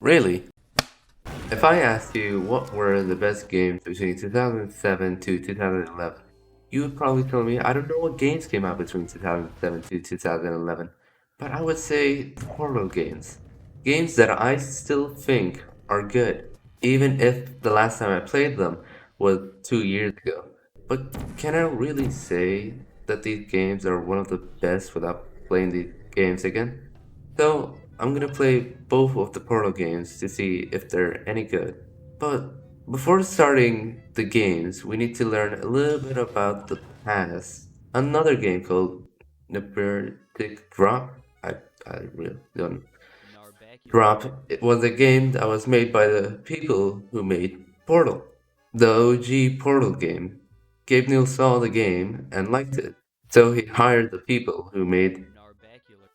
Really? If I asked you what were the best games between 2007 to 2011, you would probably tell me I don't know what games came out between 2007 to 2011, but I would say Portal games. Games that I still think are good, even if the last time I played them was 2 years ago. But can I really say that these games are one of the best without playing these games again? So I'm gonna play both of the Portal games to see if they're any good. But before starting the games, we need to learn a little bit about the past. Another game called Nevertic Drop. I really don't. Drop. It was a game that was made by the people who made Portal. The OG Portal game. Gabe Newell saw the game and liked it. So he hired the people who made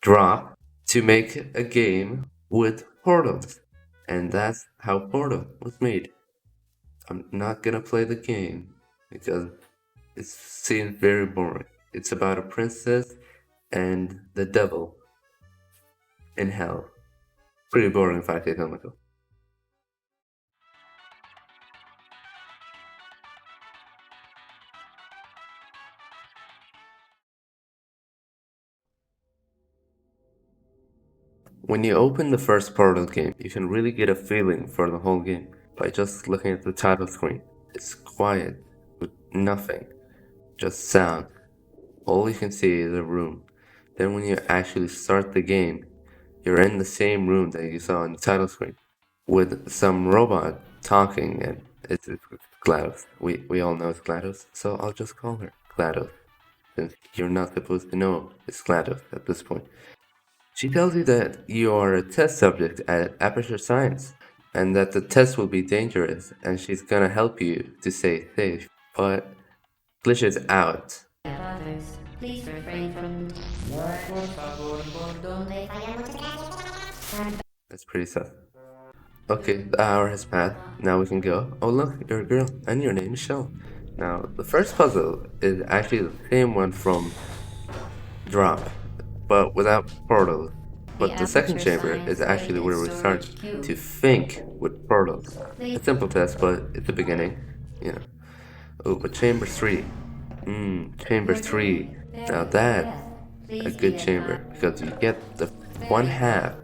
Drop to make a game with portals. And that's how Portal was made. I'm not gonna play the game because it seems very boring. It's about a princess and the devil in hell. Pretty boring if I say so myself. When you open the first Portal game, you can really get a feeling for the whole game by just looking at the title screen. It's quiet, with nothing, just sound. All you can see is a room. Then when you actually start the game, you're in the same room that you saw on the title screen with some robot talking, and it's GLaDOS. We all know it's GLaDOS, so I'll just call her GLaDOS, since you're not supposed to know it's GLaDOS at this point. She tells you that you are a test subject at Aperture Science, and that the test will be dangerous, and she's gonna help you to stay safe, but glitches out. Others, please refrain from. That's pretty sus. Okay, the hour has passed. Now we can go. Oh look, you're a girl, and your name is Shell. Now, the first puzzle is actually the same one from Drop, but without portals. But the second chamber is actually where we start to think with portals. A simple test, but it's the beginning, you know. Oh, but chamber 3. Chamber 3. Now that's a good chamber, because you get the one half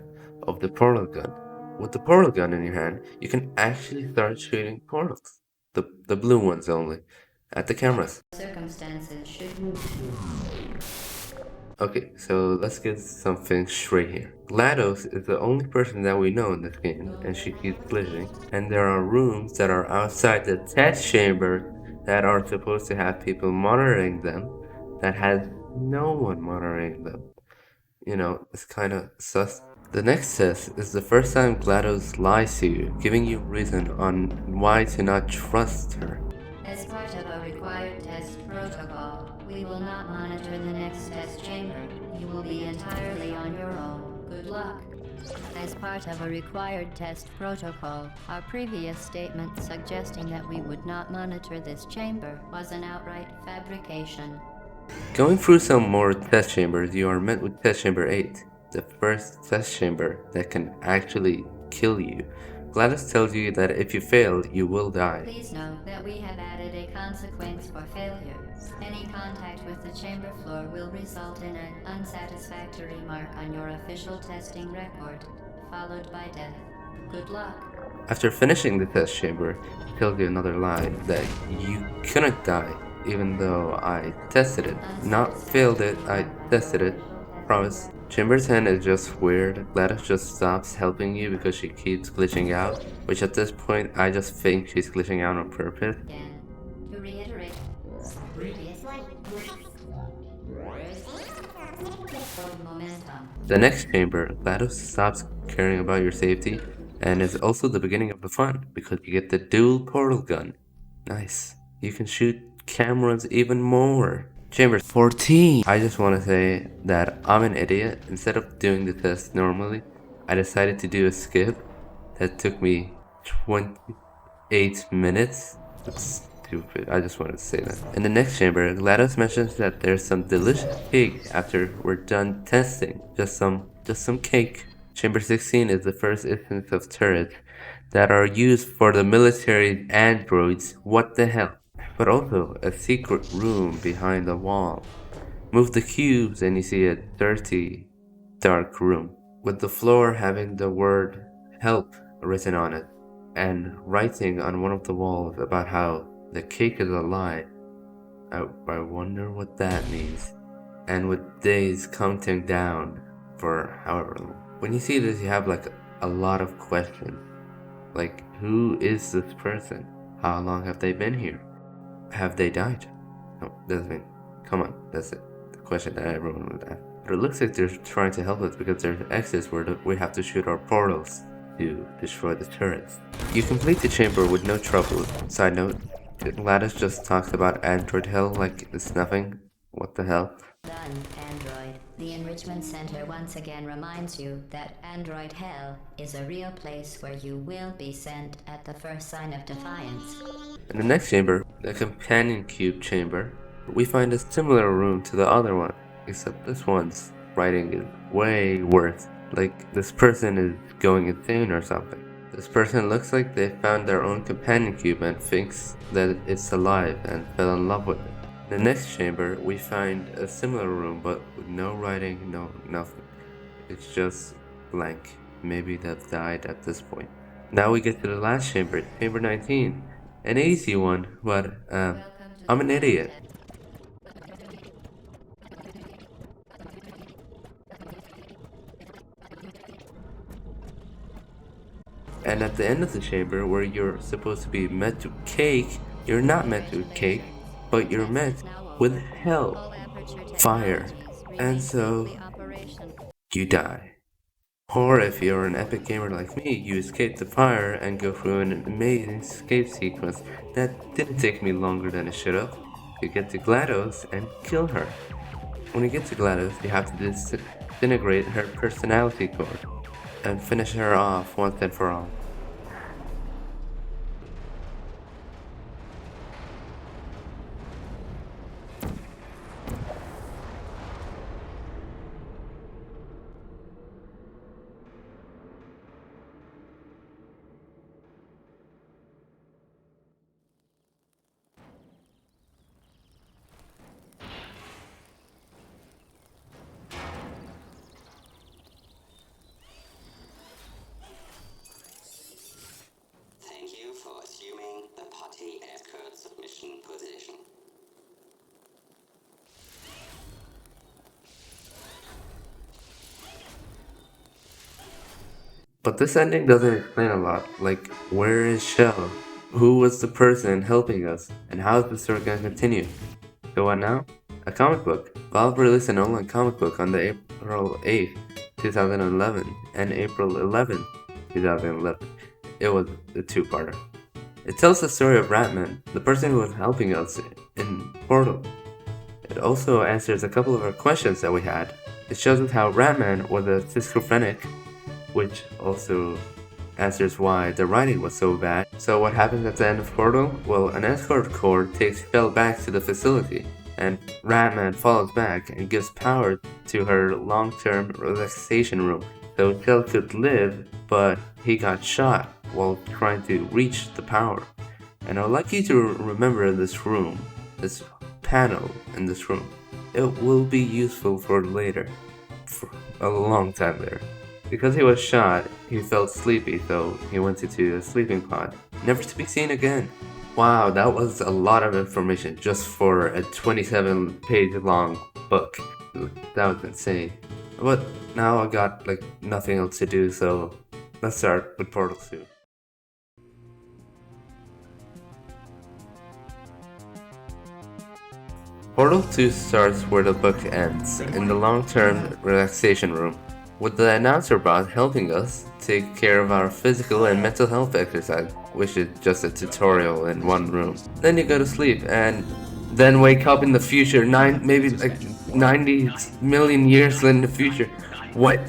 of the portal gun. With the portal gun in your hand, you can actually start shooting portals. The blue ones only. At the cameras. Circumstances should. Okay, so let's get something straight here. GLaDOS is the only person that we know in this game, and she keeps glitching. And there are rooms that are outside the test chamber that are supposed to have people monitoring them, that has no one monitoring them. You know, it's kind of sus. The next test is the first time GLaDOS lies to you, giving you reason on why to not trust her. As part of a required test protocol, we will not monitor the next test chamber. You will be entirely on your own. Good luck. As part of a required test protocol, our previous statement suggesting that we would not monitor this chamber was an outright fabrication. Going through some more test chambers, you are met with test chamber 8, the first test chamber that can actually kill you. GLaDOS tells you that if you fail, you will die. Please note that we have added a consequence for failure. Any contact with the chamber floor will result in an unsatisfactory mark on your official testing record, followed by death. Good luck. After finishing the test chamber, it tells you another lie that you couldn't die, even though I tested it. Not failed it, I tested it. Promise. Chamber 10 is just weird. GLaDOS just stops helping you because she keeps glitching out, which at this point I just think she's glitching out on purpose. Again, to reiterate, momentum. The next chamber, GLaDOS stops caring about your safety, and is also the beginning of the fun, because you get the dual portal gun. Nice. You can shoot cameras even more. Chamber 14. I just want to say that I'm an idiot. Instead of doing the test normally, I decided to do a skip that took me 28 minutes. It's stupid. I just wanted to say that. In the next chamber, GLaDOS mentions that there's some delicious cake after we're done testing. Just some cake. Chamber 16 is the first instance of turrets that are used for the military androids. What the hell? But also a secret room behind the wall. Move the cubes and you see a dirty, dark room with the floor having the word help written on it and writing on one of the walls about how the cake is a lie. I wonder what that means. And with days counting down for however long. When you see this, you have like a lot of questions. Like, who is this person? How long have they been here? Have they died? No, doesn't mean. Come on, that's it. The question that everyone would ask. But it looks like they're trying to help us because there's exits where we have to shoot our portals to destroy the turrets. You complete the chamber with no trouble. Side note, Gladys just talks about Android Hell like it's nothing. What the hell? Done, Android. The Enrichment Center once again reminds you that Android Hell is a real place where you will be sent at the first sign of defiance. In the next chamber, the Companion Cube chamber, we find a similar room to the other one, except this one's writing is way worse. Like this person is going insane or something. This person looks like they found their own companion cube and thinks that it's alive and fell in love with it. In the next chamber, we find a similar room but with no writing, no nothing. It's just blank. Maybe they've died at this point. Now we get to the last chamber, chamber 19. An easy one, but I'm an idiot. And at the end of the chamber, where you're supposed to be met to cake, you're not met to cake, but you're met with hell, fire, and so you die. Or if you're an epic gamer like me, you escape the fire and go through an amazing escape sequence that didn't take me longer than it should have. You get to GLaDOS and kill her. When you get to GLaDOS, you have to disintegrate her personality core and finish her off once and for all. Thank you for assuming the party escort submission position. But this ending doesn't explain a lot, like where is Shell? Who was the person helping us? And how is the story gonna continue? So what now? A comic book. Valve released an online comic book on the April 8th, 2011 and April 11th, 2011. It was a two-parter. It tells the story of Ratman, the person who was helping us in Portal. It also answers a couple of our questions that we had. It shows us how Ratman was a schizophrenic, which also answers why the writing was so bad. So what happens at the end of Portal? Well, an escort core takes Shell back to the facility, and Ratman falls back and gives power to her long-term relaxation room. So Shell could live, but he got shot while trying to reach the power. And I'd like you to remember this room, this panel in this room. It will be useful for later, for a long time later. Because he was shot, he felt sleepy, so he went into a sleeping pod, never to be seen again. Wow, that was a lot of information just for a 27-page long book. That was insane. But now I got like nothing else to do, so let's start with Portal 2. Portal 2 starts where the book ends, in the long-term relaxation room, with the announcer bot helping us take care of our physical and mental health exercise, which is just a tutorial in one room. Then you go to sleep and then wake up in the future, maybe like 90 million years in the future. What?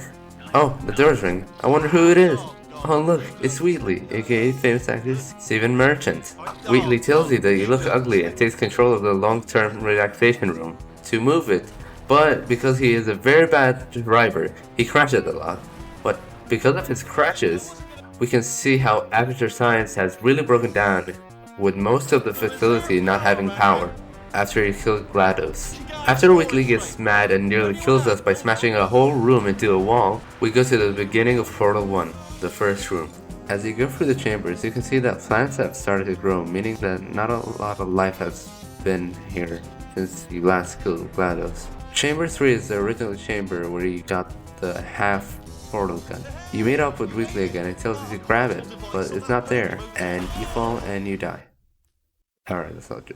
Oh, the door's ringing. I wonder who it is. Oh look, it's Wheatley, aka famous actor Stephen Merchant. Wheatley tells you that you look ugly and takes control of the long-term relaxation room to move it, but because he is a very bad driver, he crashes a lot. But Because of his crashes, we can see how Aperture Science has really broken down, with most of the facility not having power after he killed GLaDOS. After Whitley gets mad and nearly kills us by smashing a whole room into a wall, we go to the beginning of Portal 1, the first room. As you go through the chambers, you can see that plants have started to grow, meaning that not a lot of life has been here since you last killed GLaDOS. Chamber 3 is the original chamber where you got the half portal gun. You meet up with Whitley again, it tells you to grab it, but it's not there, and you fall and you die. Alright, that's all true.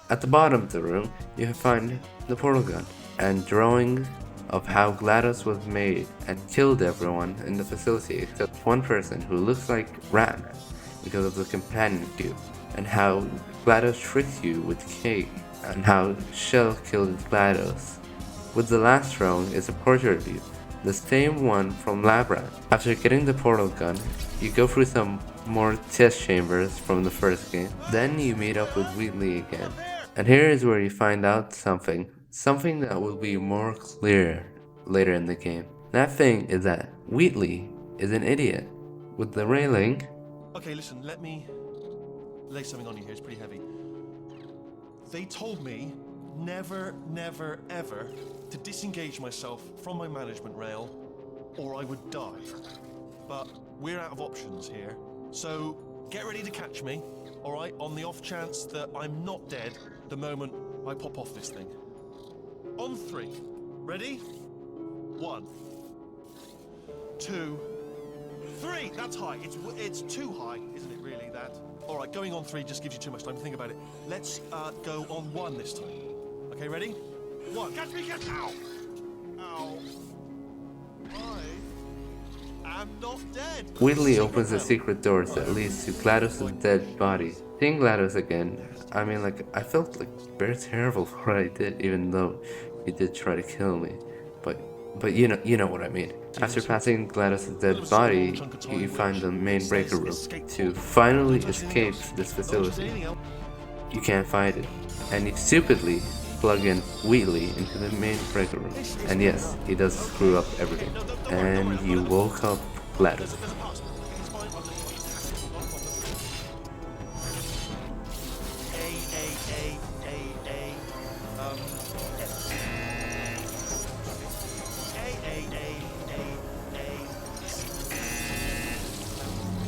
At the bottom of the room, you find the portal gun, and drawings of how GLaDOS was made and killed everyone in the facility except one person who looks like Ratman because of the companion cube, and how GLaDOS tricked you with cake, and how Shell killed GLaDOS. With the last drawing is a portrait of you, the same one from Labyrinth. After getting the portal gun, you go through some more test chambers from the first game. Then you meet up with Wheatley again. And here is where you find out something that will be more clear later in the game. That thing is that Wheatley is an idiot. With the railing... Okay, listen, let me lay something on you here, it's pretty heavy. They told me never, never, ever to disengage myself from my management rail or I would die. But we're out of options here, so get ready to catch me, alright, on the off chance that I'm not dead the moment I pop off this thing. On 3. Ready? 1, 2, 3. That's high. It's too high, isn't it really, that? Alright, going on 3 just gives you too much time to think about it. Let's go on 1 this time. Okay, ready? 1. Catch me, catch me! Ow! Ow. I am not dead. Wheatley opens the secret doors that leads to GLaDOS' dead body. Seeing GLaDOS again, I mean, like, I felt like very terrible for what I did, even though he did try to kill me. But you know what I mean. After passing GLaDOS' dead body, you find the main breaker room to finally escape this facility. You can't find it, and you stupidly plug in Wheatley into the main breaker room. And yes, he does screw up everything. And you woke up GLaDOS.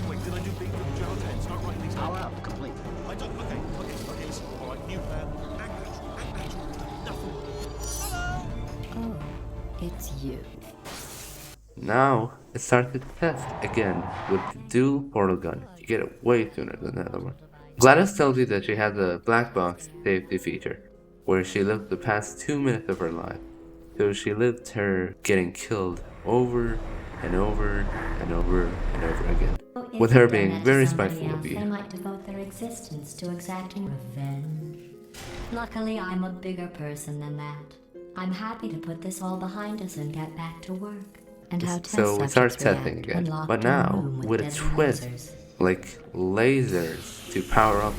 Wait, did I do big Java 10? Start writing these down. Power up, complete. I don't. Okay, listen. All right, new plan. Act natural. Nothing. Hello. Oh, it's you. Now, it starts to test again with the dual portal gun. You get it way sooner than the other one. GLaDOS tells you that she has a black box safety feature, where she lived the past 2 minutes of her life. So she lived her getting killed over and over and over and over again. With her being very spiteful of They you. might devote their existence to exacting revenge. Luckily, I'm a bigger person than that. I'm happy to put this all behind us and get back to work. And how test So we start subjects testing react again, when locked but in a now room with a deadly twist, lasers. like lasers to power up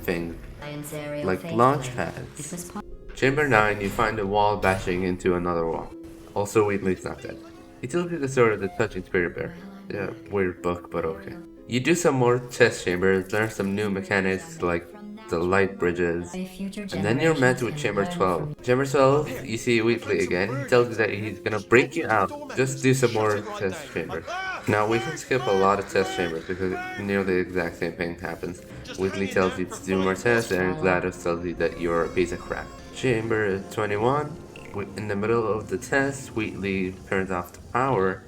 things, Science aerial like faceplate. launch It pads. was part Chamber 9, you find a wall bashing into another wall. Also, Wheatley's not dead. He tells you the story of the touching spirit bear. Yeah, weird book, but okay. You do some more test chambers, learn some new mechanics like the light bridges, and then you're met with Chamber 12. Chamber 12, you see Wheatley again. He tells you that he's gonna break you out. Just do some more test chambers. Now we can skip a lot of test chambers because nearly the exact same thing happens. Wheatley tells you to do more tests, and GLaDOS tells you that you're a piece of crap. Chamber 21, in the middle of the test, Wheatley turns off the power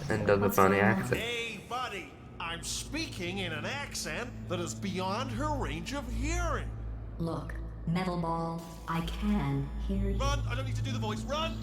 and does a funny accent. Hey, buddy. I'm speaking in an accent that is beyond her range of hearing. Look, Metal Ball, I can hear you. Run! I don't need to do the voice. Run!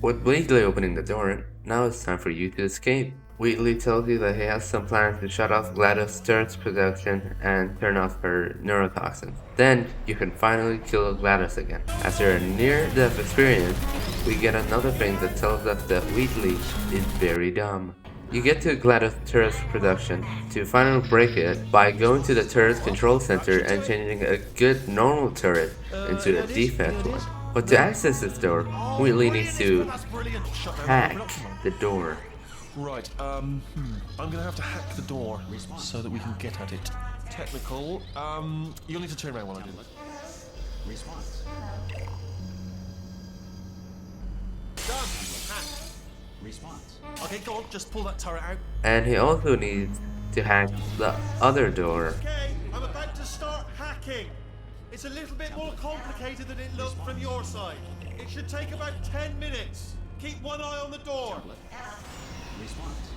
With Wheatley opening the door, now it's time for you to escape. Wheatley tells you that he has some plans to shut off GLaDOS' Turret's production and turn off her neurotoxin. Then, you can finally kill GLaDOS again. After a near-death experience, we get another thing that tells us that Wheatley is very dumb. You get to GLaDOS' Turret's production to finally break it by going to the turret's control center and changing a good normal turret into a defect one. But to access this door, Wheatley needs to That's brilliant. Shut her hack production. the door. Right, I'm gonna have to hack the door so that we can get at it. Technical, you'll need to turn around while I do it. Response. Done! Hack. Response. Okay, go on, just pull that turret out. And he also needs to hack the other door. Okay, I'm about to start hacking. It's a little bit more complicated than it looked from your side. It should take about 10 minutes. Keep one eye on the door. Response.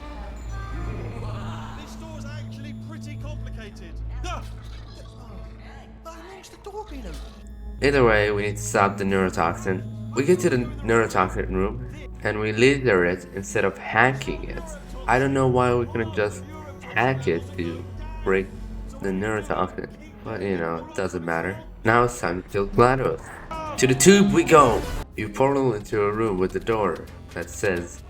This door's actually pretty complicated. Ah! How long's the door been open? Either way, we need to stop the neurotoxin. We get to the neurotoxin room and we laser it instead of hacking it. I don't know why we couldn't just hack it to break the neurotoxin, but you know, it doesn't matter. Now it's time to kill GLaDOS. To the tube we go! You portal into a room with a door that says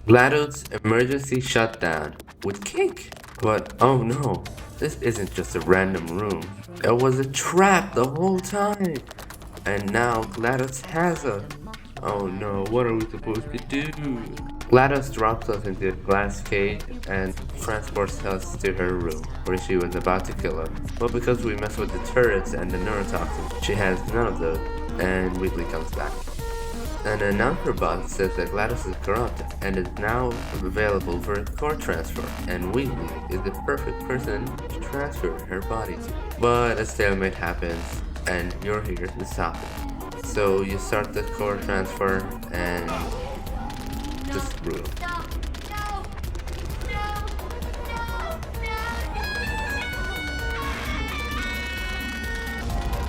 GLaDOS emergency shutdown with cake. But oh no, this isn't just a random room. It was a trap the whole time. And now GLaDOS has us. Oh no, what are we supposed to do? GLaDOS drops us into a glass cage and transports us to her room, where she was about to kill us. But because we mess with the turrets and the neurotoxins, she has none of those, and Wheatley comes back. An announcer box says that GLaDOS is corrupt and is now available for a core transfer, and Wheatley is the perfect person to transfer her body to. But a stalemate happens, and you're here to stop it. So you start the core transfer and just brutal.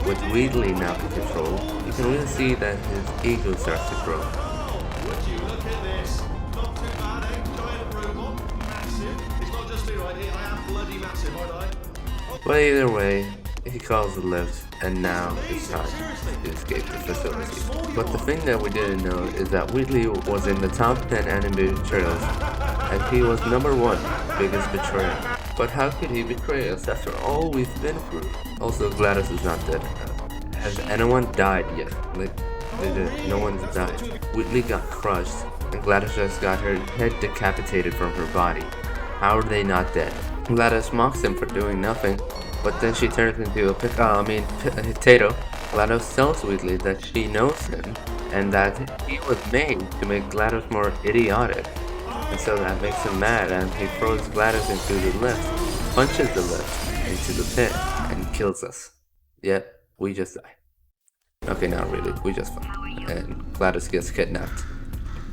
With Wheatley now in control, you can really see that his ego starts to grow. Would you look at this? Not too bad, eh? Giant robot, massive. It's not just me right here, I am bloody massive, aren't I? But either way, he calls the lift, and now it's time to escape the facility. But the thing that we didn't know is that Wheatley was in the top 10 anime betrayals, and he was #1 biggest betrayer. But how could he betray us after all we've been through? Also, GLaDOS is not dead. Has anyone died yet? No one's died. Wheatley got crushed, and GLaDOS just got her head decapitated from her body. How are they not dead? GLaDOS mocks him for doing nothing, but then she turns into a potato. GLaDOS tells Wheatley that she knows him, and that he was made to make GLaDOS more idiotic. And so that makes him mad, and he throws GLaDOS into the lift, punches the lift into the pit, and kills us. Yep, we just die. Okay, not really, we just fought. And GLaDOS gets kidnapped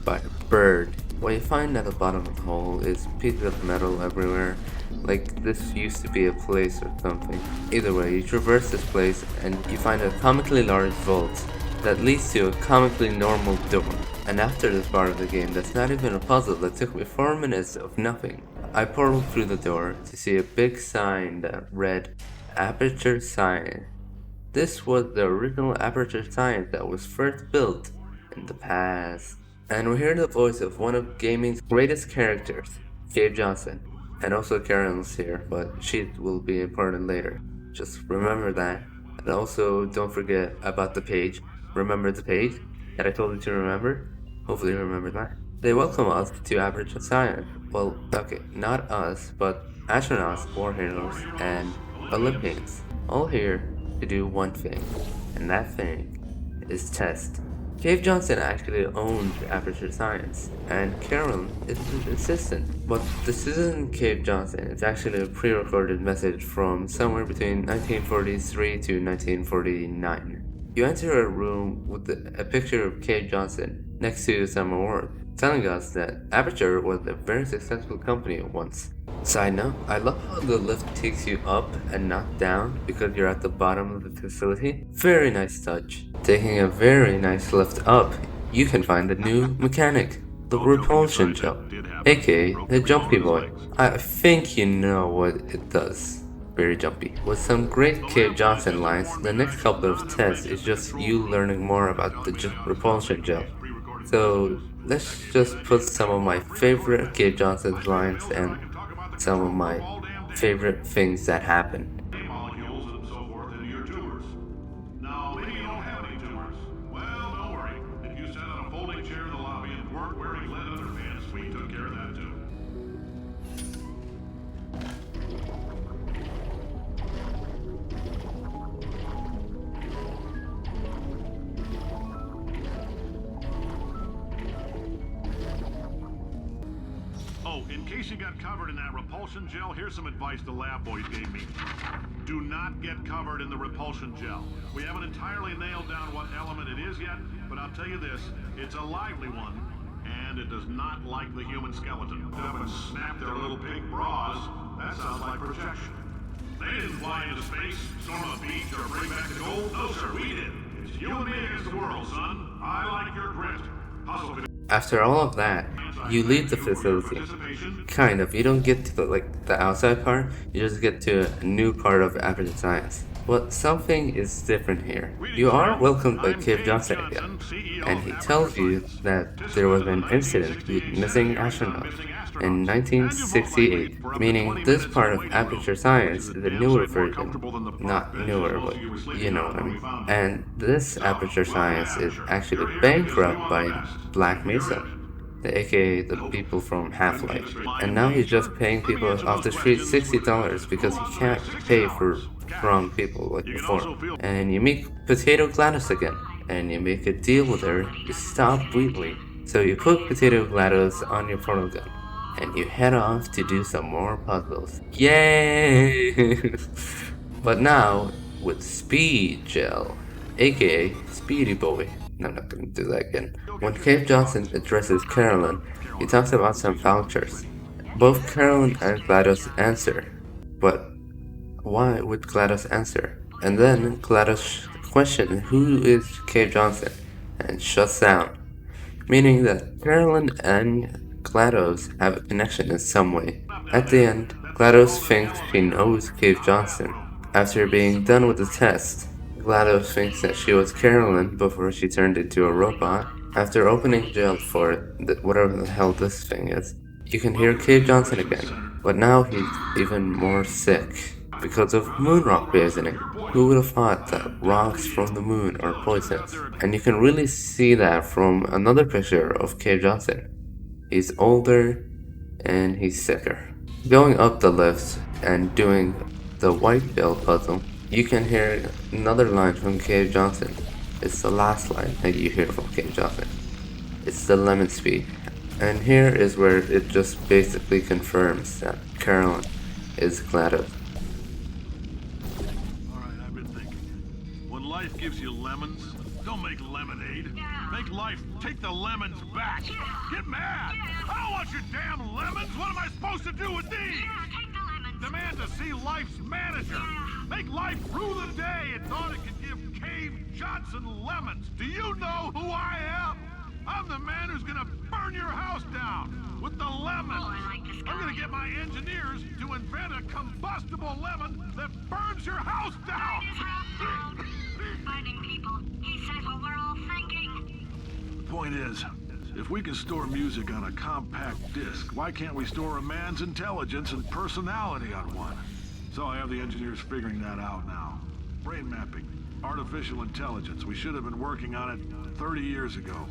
by a bird. What you find at the bottom of the hole is pieces of metal everywhere, like this used to be a place or something. Either way, you traverse this place and you find a comically large vault that leads to a comically normal door. And after this part of the game, that's not even a puzzle that took me 4 minutes of nothing. I portaled through the door to see a big sign that read Aperture Science. This was the original Aperture Science that was first built in the past. And we hear the voice of one of gaming's greatest characters, Cave Johnson. And also Karen's here, but she will be important later. Just remember that. And also don't forget about the page. Remember the page that I told you to remember? Hopefully you remember that. They welcome us to Aperture Science. Well, okay, not us, but astronauts, war heroes, and Olympians. All here to do one thing. And that thing is test. Cave Johnson actually owns Aperture Science, and Karen is his assistant. But this isn't Cave Johnson, it's actually a pre-recorded message from somewhere between 1943 to 1949. You enter a room with a picture of Cave Johnson next to some awards, telling us that Aperture was a very successful company once. Side note, I love how the lift takes you up and not down because you're at the bottom of the facility. Very nice touch. Taking a very nice lift up, you can find the new mechanic, the repulsion gel, aka the jumpy boy. I think you know what it does. Very jumpy. With some great Cave Johnson lines, the next couple of tests is just you learning more about the repulsion gel. So let's just put some of my favorite Cave Johnson's lines and some of my favorite things that happen. Molecules and so forth into your tumors. Now, maybe you don't have any tumors. Well, don't worry. If you sat on a folding chair in the lobby and weren't wearing lead underpants, we took care of that too. case you got covered in that repulsion gel, here's some advice the lab boys gave me. Do not get covered in the repulsion gel. We haven't entirely nailed down what element it is yet, but I'll tell you this, it's a lively one, and it does not like the human skeleton. Up and snap their little pink bras. That sounds like projection. They didn't fly into space, storm a beach, or bring back the gold. No, sir, we did. It's you and me against the world, son. I like your grit. Hustle. After all of that, you leave the facility. Kind of. You don't get to the outside part, you just get to a new part of Aperture Science. But something is different here. You are welcomed by Cave Johnson again, and he tells you that there was an incident with missing astronauts in 1968, meaning this part of Aperture Science is a newer version. Not newer, but you know what I mean. And this Aperture Science is actually bankrupt by Black Mesa, aka the people from Half-Life. And now he's just paying people off the street $60 because he can't pay for wrong people like before. And you meet Potato GLaDOS again, and you make a deal with her to stop Wheatley. So you put Potato GLaDOS on your portal gun, and you head off to do some more puzzles. Yay! But now with Speed Gel, aka Speedy Boy. No, I'm not gonna do that again. When Cave Johnson addresses Carolyn, he talks about some vouchers. Both Carolyn and GLaDOS answer, but why would GLaDOS answer? And then GLaDOS questions who is Cave Johnson and shuts down, meaning that Carolyn and GLaDOS have a connection in some way. At the end, GLaDOS thinks she knows Cave Johnson. After being done with the test, GLaDOS thinks that she was Carolyn before she turned into a robot. After opening jail for whatever the hell this thing is, you can hear Cave Johnson again, but now he's even more sick because of moon rock poisoning. Who would have thought that rocks from the moon are poisonous? And you can really see that from another picture of Cave Johnson. He's older and he's sicker. Going up the lift and doing the white bill puzzle, you can hear another line from Cave Johnson. It's the last line that you hear from Cave Johnson. It's the lemon speed. And here is where it just basically confirms that Carolyn is GLaDOS. Alright, I've been thinking. When life gives you lemons, don't make lemonade. Make life take the lemons back. Get mad! I don't want your damn lemons! What am I supposed to do with these? Demand to see life's manager. Make life rue the day and thought it could give Cave Johnson lemons. Do you know who I am? I'm the man who's gonna burn your house down with the lemon. I'm gonna get my engineers to invent a combustible lemon that burns your house down. Finding people. He said what we're all thinking. The point is, if we can store music on a compact disc, why can't we store a man's intelligence and personality on one? So I have the engineers figuring that out now. Brain mapping, artificial intelligence. We should have been working on it 30 years ago.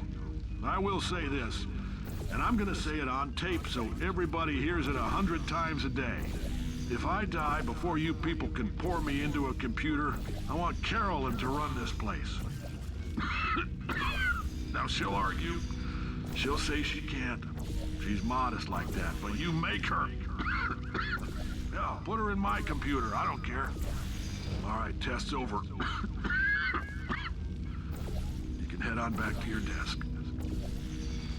I will say this, and I'm gonna say it on tape so everybody hears it 100 times a day. If I die before you people can pour me into a computer, I want Carolyn to run this place. Now she'll argue. She'll say she can't. She's modest like that, but you make her. Yeah, put her in my computer. I don't care. All right, test's over. You can head on back to your desk.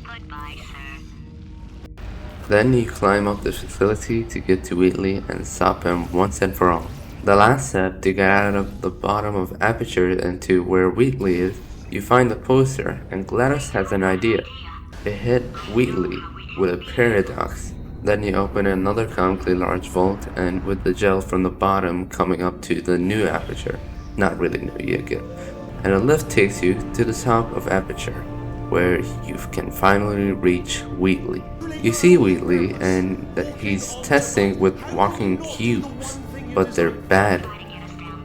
Goodbye, sir. Then you climb up the facility to get to Wheatley and stop him once and for all. The last step to get out of the bottom of Aperture and to where Wheatley is, you find the poster and GLaDOS has an idea. It hit Wheatley with a paradox. Then you open another comically large vault and with the gel from the bottom coming up to the new Aperture. Not really new, you get. And a lift takes you to the top of Aperture, where you can finally reach Wheatley. You see Wheatley and that he's testing with walking cubes, but they're bad,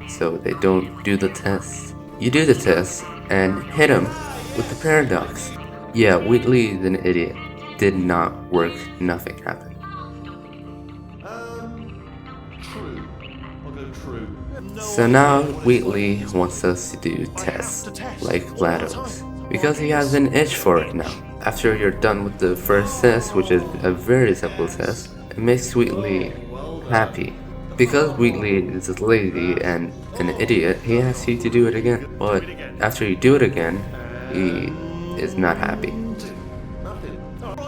so they don't do the test. You do the test and hit him with the paradox. Yeah, Wheatley is an idiot. Did not work, nothing happened. True. I'll go true. So now Wheatley wants us to do tests, like GLaDOS, because he has an itch for it now. After you're done with the first test, which is a very simple test, It makes Wheatley happy. Because Wheatley is lazy and an idiot, he asks you to do it again. But after you do it again, he is not happy.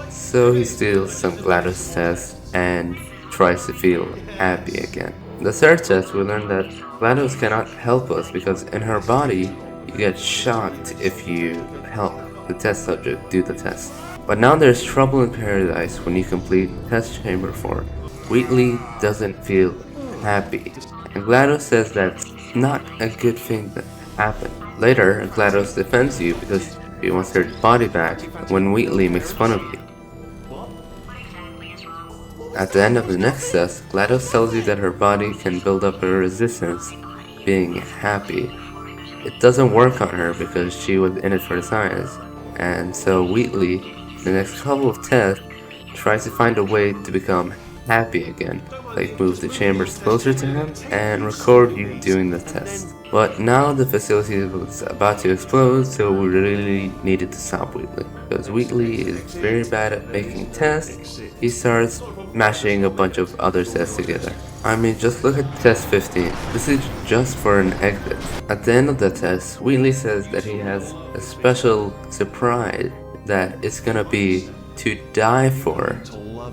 So he steals some GLaDOS tests and tries to feel happy again. The third test, we learn that GLaDOS cannot help us because in her body, you get shocked if you help the test subject do the test. But now there's trouble in paradise when you complete test chamber 4. Wheatley doesn't feel happy, and GLaDOS says that's not a good thing that happened. Later, GLaDOS defends you because she wants her body back when Wheatley makes fun of you. At the end of the next test, GLaDOS tells you that her body can build up a resistance being happy. It doesn't work on her because she was in it for the science, and so Wheatley, the next couple of tests, tries to find a way to become happy again, like move the chambers closer to him and record you doing the test. But now the facility was about to explode, so we really needed to stop Wheatley. Because Wheatley is very bad at making tests, he starts mashing a bunch of other tests together. I mean, just look at test 15. This is just for an exit. At the end of the test, Wheatley says that he has a special surprise that it's gonna be to die for.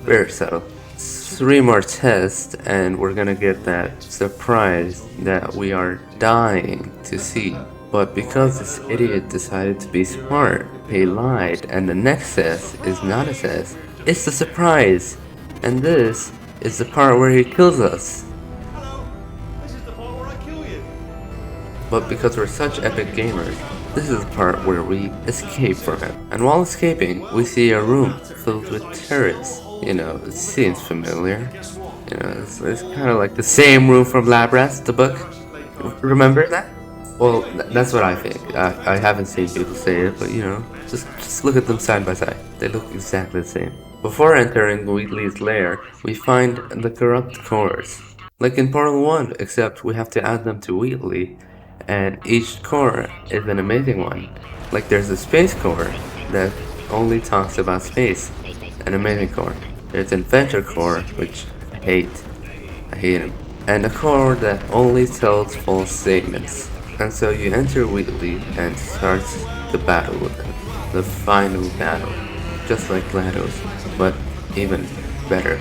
Very subtle. 3 more tests and we're gonna get that surprise that we are dying to see. But because this idiot decided to be smart, he lied, and the next test is not a test, it's a surprise. And this is the part where he kills us. Hello. This is the part where I kill you. But because we're such epic gamers, this is the part where we escape from him. And while escaping, we see a room filled with terrorists. You know, it seems familiar. You know, it's kind of like the same room from Lab Rats, the book. Remember that? Well, that's what I think. I haven't seen people say it, but you know, just look at them side by side. They look exactly the same. Before entering Wheatley's lair, we find the corrupt cores. Like in Portal 1, except we have to add them to Wheatley, and each core is an amazing one. Like there's a space core that only talks about space, an amazing core. There's Inventor core, which I hate him, and a core that only tells false statements. And so you enter Wheatley and starts the battle with him. The final battle. Just like GLaDOS, but even better.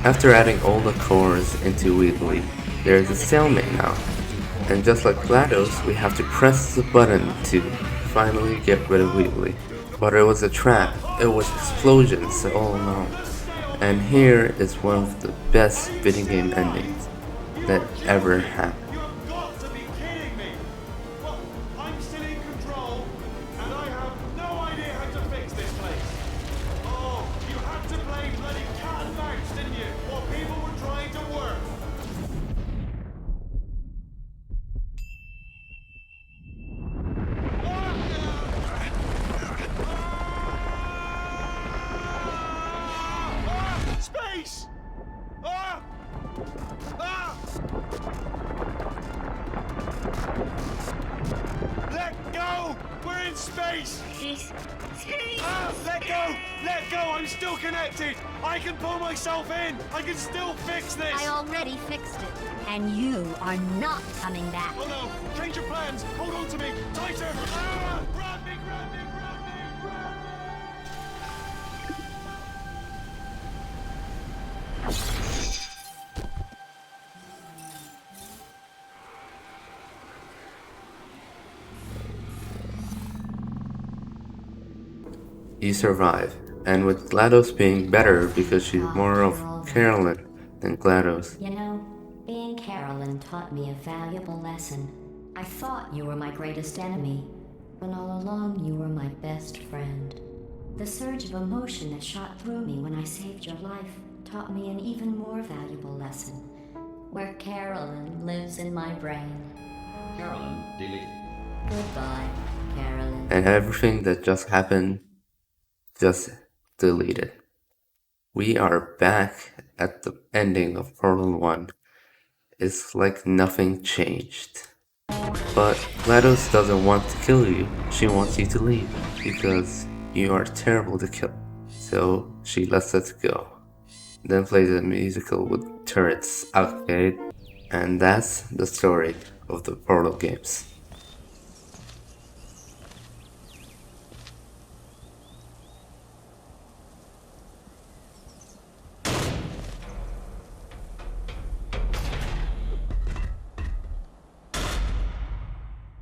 After adding all the cores into Wheatley, there is a stalemate now. And just like GLaDOS, we have to press the button to finally get rid of Wheatley. But it was a trap. It was explosions all along. And here is one of the best video game endings that ever happened. You've got to be kidding me. What? I'm still in control, and I have no idea how to fix this place. Oh, you had to play bloody cat and mouse, didn't you? While people were trying to work. Space! Ah! Ah! Let go! We're in space! Ah! Let go! Let go! I'm still connected! I can pull myself in! I can still fix this! I already fixed it, and you are not coming back. Oh no! Change your plans! Hold on to me! Tighter! Ah! Grab me! Grab me! Grab me! Grab me! You survive, and with GLaDOS being better because she's more of Carolyn than GLaDOS. You know, being Carolyn taught me a valuable lesson. I thought you were my greatest enemy, when all along you were my best friend. The surge of emotion that shot through me when I saved your life taught me an even more valuable lesson, where Carolyn lives in my brain. Carolyn deleted. Goodbye, Carolyn. And everything that just happened, just deleted. We are back at the ending of Portal 1. It's like nothing changed. But GLaDOS doesn't want to kill you. She wants you to leave because you are terrible to kill. So she lets us go. then plays a musical with turrets, arcade, and that's the story of the Portal games.